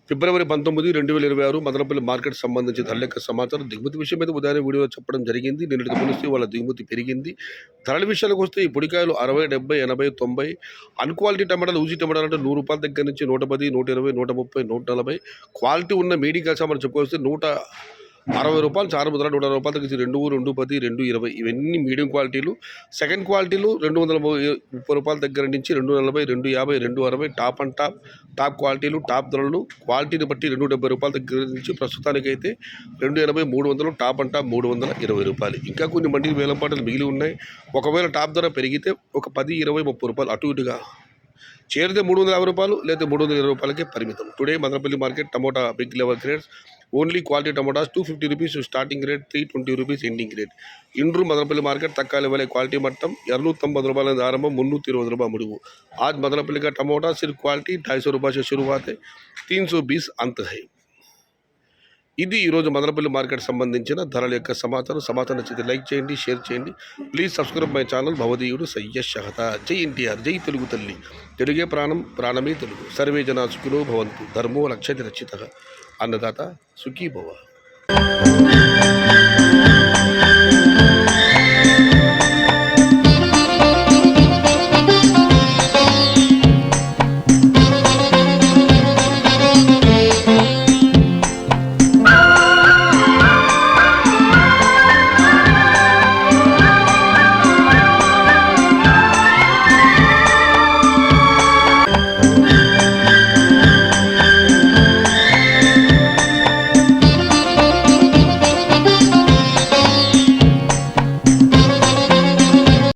ఫిబ్రవరి 19, 2026 Madanapalle market సంబంధించి ధరల యొక్క సమాచారం. దిగుమతి విషయం మీద ఉదయాన్నే వీడియోలో చెప్పడం జరిగింది. నిన్నటితో పోలిస్తే వాళ్ళ దిగుమతి పెరిగింది. ధరల విషయానికి వస్తే ఈ పొడికాయలు 60, 70, 80, 90. అన్క్వాలిటీ టమాటాలు, ఊజీ టమాటాలు అంటే ₹100 దగ్గర నుంచి 110, 120, 130, 140. క్వాలిటీ ఉన్న మీడియం సామాన్లు చెప్పుకొస్తే ₹160 చారు ముద్ర, ₹160 తగ్గించి 2, 210, 220. ఇవన్నీ మీడియం క్వాలిటీలు. సెకండ్ క్వాలిటీలు ₹230 దగ్గర నుంచి 240, 250, 260. టాప్ అండ్ టాప్ క్వాలిటీలు, టాప్ ధరలు క్వాలిటీని బట్టి ₹270 దగ్గర నుంచి ప్రస్తుతానికైతే 280, 300. Top and top ₹320. ఇంకా కొన్ని మండీలు వేలం పాటలు మిగిలి ఉన్నాయి. ఒకవేళ టాప్ ధర పెరిగితే ఒక 10, 20, ₹30 అటు ఇటుగా చేరితే ₹350 లేదా ₹320 పరిమితం. Today Madanapalli market tomato big level grades only quality tomatoes ₹250 starting rate, ₹320 ending rate. ఇండ్రు మదనపల్లి మార్కెट तक्का लेवल क्वालिटी मट्टम ₹290 आरंभ, ₹320 मुड़ू. आज मदनपल्ली का टमोटा सिर्फ क्वालिटी ₹250 से शुरुआत है, 320 अंत है. ఇది ఈరోజు మదనపల్లి మార్కెట్ సంబంధించిన ధరల యొక్క సమాచారం నచ్చితే లైక్ చేయండి, షేర్ చేయండి. Please subscribe my channel. భవదీయుడు సయ్యద్ షహతా. జై ఎన్టీఆర్, జై తెలుగు తల్లి. తెలుగే ప్రాణం, ప్రాణమే తెలుగు. సర్వే జనా సుఖినో భవంతు. ధర్మో రక్షతి రక్షితః. అన్నదాత సుఖీ భవ.